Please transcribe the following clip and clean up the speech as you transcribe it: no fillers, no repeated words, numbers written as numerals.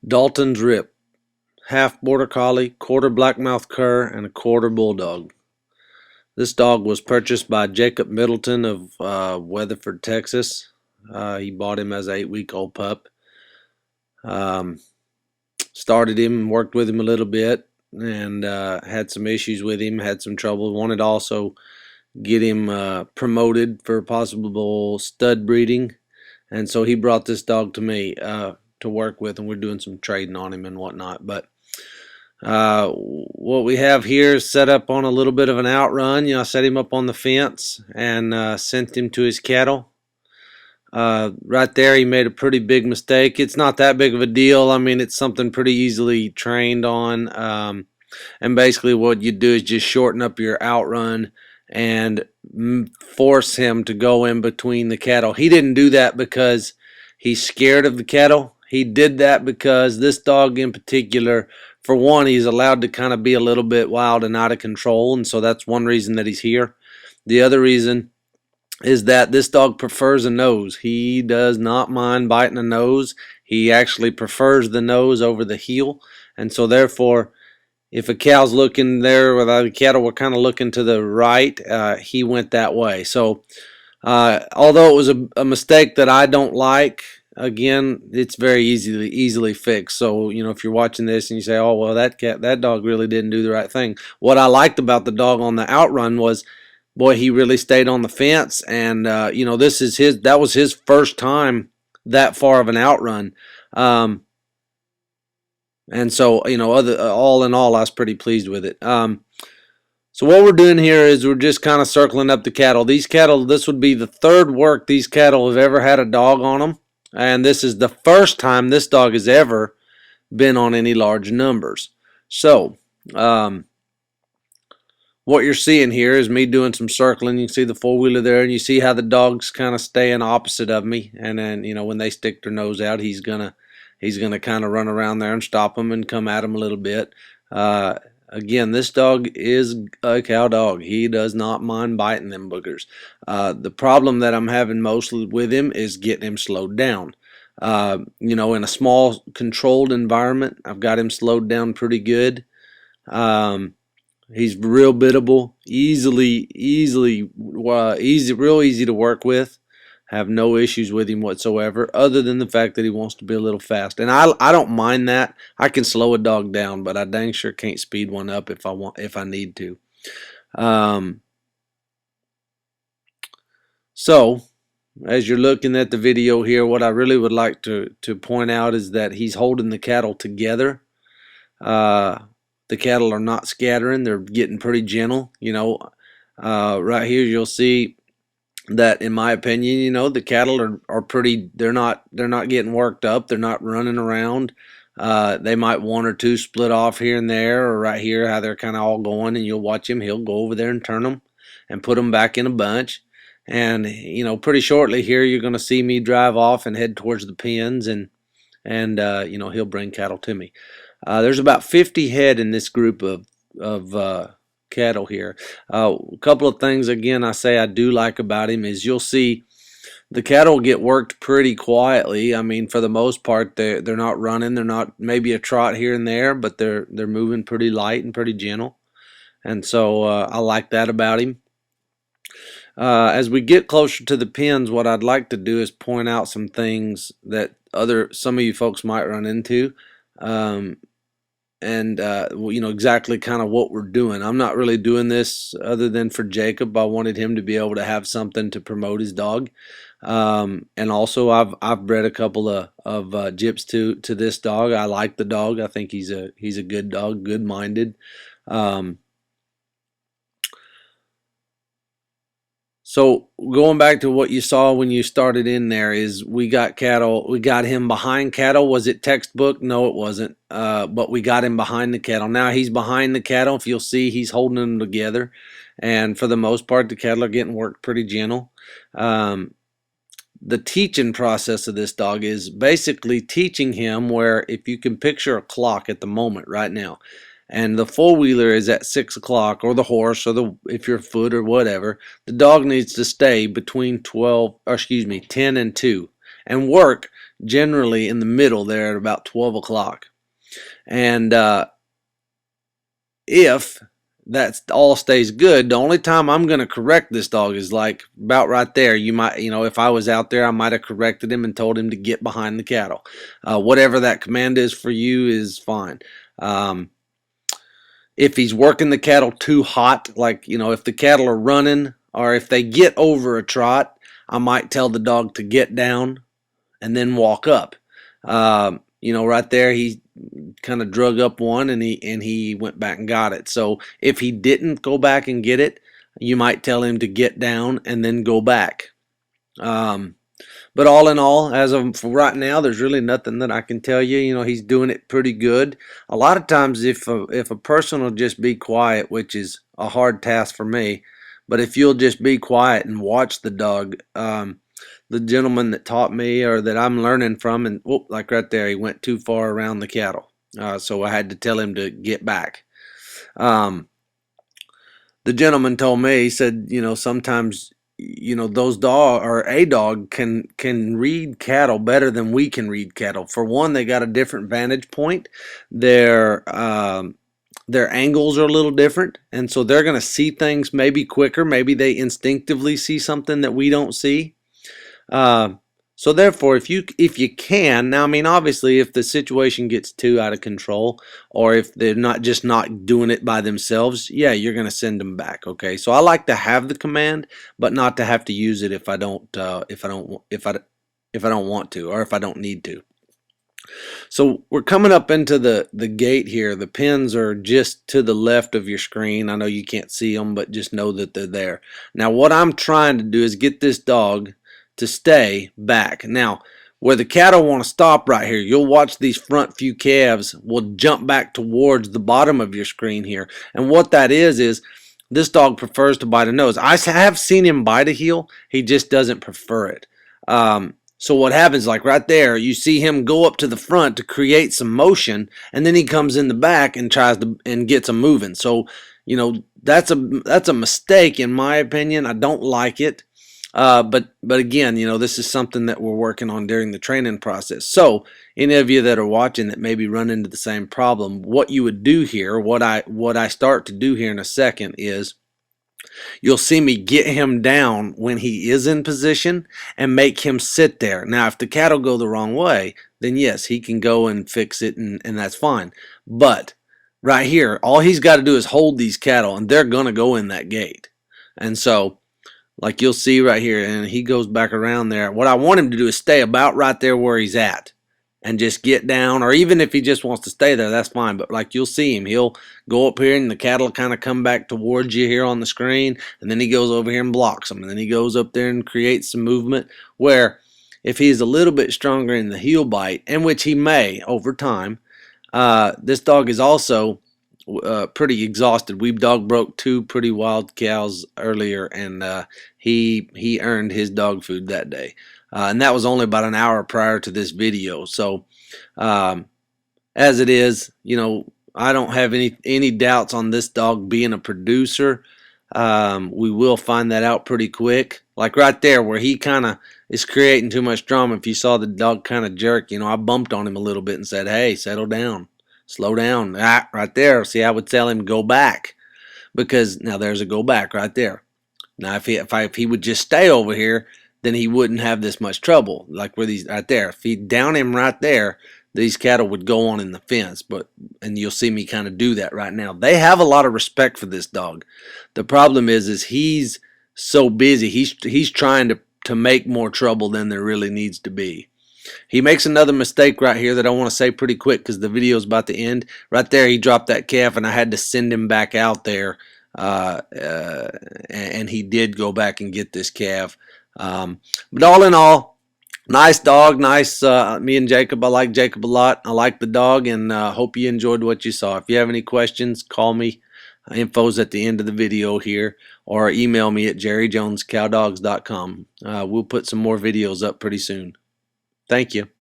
Dalton's Rip, half Border Collie, quarter Blackmouth Cur, and a quarter Bulldog. This dog was purchased by Jacob Middleton of Weatherford, Texas. He bought him as an 8-week-old pup. Um, Started him, worked with him a little bit, and had some issues with him, had some trouble. Wanted to also get him promoted for possible stud breeding. And so he brought this dog to me to work with, and we're doing some trading on him and whatnot. But what we have here is set up on a little bit of an outrun. I set him up on the fence and sent him to his cattle. Right there, he made a pretty big mistake. It's not that big of a deal. I mean, it's something pretty easily trained on. And basically, what you do is just shorten up your outrun and force him to go in between the cattle. He didn't do that because he's scared of the cattle. He did that because this dog in particular, for one, he's allowed to kind of be a little bit wild and out of control, and so that's one reason that he's here. The other reason is that this dog prefers a nose. He does not mind biting a nose. He actually prefers the nose over the heel, and so therefore, if a cow's looking there, or the cattle were kind of looking to the right, he went that way. So although it was a mistake that I don't like, again, it's very easily fixed. So if you're watching this and you say, "Oh well, that dog really didn't do the right thing," what I liked about the dog on the outrun was, boy, he really stayed on the fence, and that was his first time that far of an outrun. And so, all in all, I was pretty pleased with it. So what we're doing here is we're just kind of circling up the cattle. These cattle, this would be the third work these cattle have ever had a dog on them. And this is the first time this dog has ever been on any large numbers. So, what you're seeing here is me doing some circling. You can see the four-wheeler there, and you see how the dog's kind of staying opposite of me. And then, when they stick their nose out, he's gonna kind of run around there and stop them and come at them a little bit. Again, this dog is a cow dog. He does not mind biting them boogers. The problem that I'm having mostly with him is getting him slowed down. In a small controlled environment, I've got him slowed down pretty good. He's real biddable, real easy to work with. Have no issues with him whatsoever, other than the fact that he wants to be a little fast. And I don't mind that. I can slow a dog down, but I dang sure can't speed one up if I need to. So, as you're looking at the video here, what I really would like to point out is that he's holding the cattle together. The cattle are not scattering. They're getting pretty gentle. Right here you'll see that, in my opinion, the cattle are pretty, they're not getting worked up. They're not running around. They might one or two split off here and there, or right here how they're kind of all going, and you'll watch him. He'll go over there and turn them and put them back in a bunch. And pretty shortly here you're going to see me drive off and head towards the pens, and he'll bring cattle to me. There's about 50 head in this group of cattle here. A couple of things, again, I do like about him is you'll see the cattle get worked pretty quietly. I mean, for the most part, they're not running. They're not, maybe a trot here and there, but they're moving pretty light and pretty gentle. And so I like that about him. As we get closer to the pens, what I'd like to do is point out some things that some of you folks might run into. Exactly kind of what we're doing. I'm not really doing this other than for Jacob. I wanted him to be able to have something to promote his dog. And also I've bred a couple of gyps to this dog. I like the dog. I think he's a good dog, good-minded. So going back to what you saw when you started in there is we got him behind cattle. Was it textbook? No, it wasn't. But we got him behind the cattle. Now he's behind the cattle. If you'll see, he's holding them together. And for the most part, the cattle are getting worked pretty gentle. The teaching process of this dog is basically teaching him where, if you can picture a clock at the moment right now, and the four-wheeler is at 6 o'clock, or the horse, or if you're foot or whatever, the dog needs to stay between 10 and 2 and work generally in the middle there at about 12 o'clock. And if that all stays good, the only time I'm going to correct this dog is like about right there. You might, if I was out there, I might have corrected him and told him to get behind the cattle. Whatever that command is for you is fine. If he's working the cattle too hot, like, if the cattle are running or if they get over a trot, I might tell the dog to get down and then walk up. Right there, he kind of drug up one and he went back and got it. So if he didn't go back and get it, you might tell him to get down and then go back. But all in all, as of for right now, there's really nothing that I can tell you. He's doing it pretty good. A lot of times, if a person will just be quiet, which is a hard task for me, but if you'll just be quiet and watch the dog, the gentleman that taught me or that I'm learning from, and whoop, like right there, he went too far around the cattle, so I had to tell him to get back. The gentleman told me, he said, sometimes those dog or a dog can read cattle better than we can read cattle. For one, they got a different vantage point. Their angles are a little different, and so they're going to see things maybe quicker. Maybe they instinctively see something that we don't see. So therefore, if you can, now I mean obviously if the situation gets too out of control, or if they're not doing it by themselves, yeah, you're going to send them back. Okay, so I like to have the command, but not to have to use it if I don't want to, or if I don't need to. So we're coming up into the gate here. The pins are just to the left of your screen. I know you can't see them, but just know that they're there. Now what I'm trying to do is get this dog to stay back. Now, where the cattle want to stop right here, you'll watch these front few calves will jump back towards the bottom of your screen here. And what that is this dog prefers to bite a nose. I have seen him bite a heel. He just doesn't prefer it. So what happens, like right there, you see him go up to the front to create some motion, and then he comes in the back and tries to and gets them moving. So, that's a mistake in my opinion. I don't like it. But again, this is something that we're working on during the training process. So any of you that are watching that maybe run into the same problem, what you would do here, what I start to do here in a second is you'll see me get him down when he is in position and make him sit there. Now, if the cattle go the wrong way, then yes, he can go and fix it and that's fine. But right here, all he's got to do is hold these cattle and they're going to go in that gate. And so, like you'll see right here, and he goes back around there. What I want him to do is stay about right there where he's at and just get down, or even if he just wants to stay there, that's fine. But like you'll see him, he'll go up here and the cattle kind of come back towards you here on the screen, and then he goes over here and blocks them, and then he goes up there and creates some movement where if he's a little bit stronger in the heel bite, and which he may over time, this dog is also pretty exhausted. We dog broke 2 pretty wild cows earlier, and he earned his dog food that day, and that was only about an hour prior to this video. So as it is, I don't have any doubts on this dog being a producer. We will find that out pretty quick. Like right there where he kind of is creating too much drama. If you saw the dog kind of jerk, I bumped on him a little bit and said, hey, settle down. Slow down. Right there. See, I would tell him go back, because now there's a go back right there. Now, if he would just stay over here, then he wouldn't have this much trouble. Like where these right there. If he down him right there, these cattle would go on in the fence. And you'll see me kind of do that right now. They have a lot of respect for this dog. The problem is he's so busy. He's trying to make more trouble than there really needs to be. He makes another mistake right here that I want to say pretty quick because the video is about to end. Right there, he dropped that calf, and I had to send him back out there, and he did go back and get this calf. But all in all, nice dog, nice. Me and Jacob, I like Jacob a lot. I like the dog, and hope you enjoyed what you saw. If you have any questions, call me. Info's at the end of the video here, or email me at jerryjonescowdogs.com. We'll put some more videos up pretty soon. Thank you.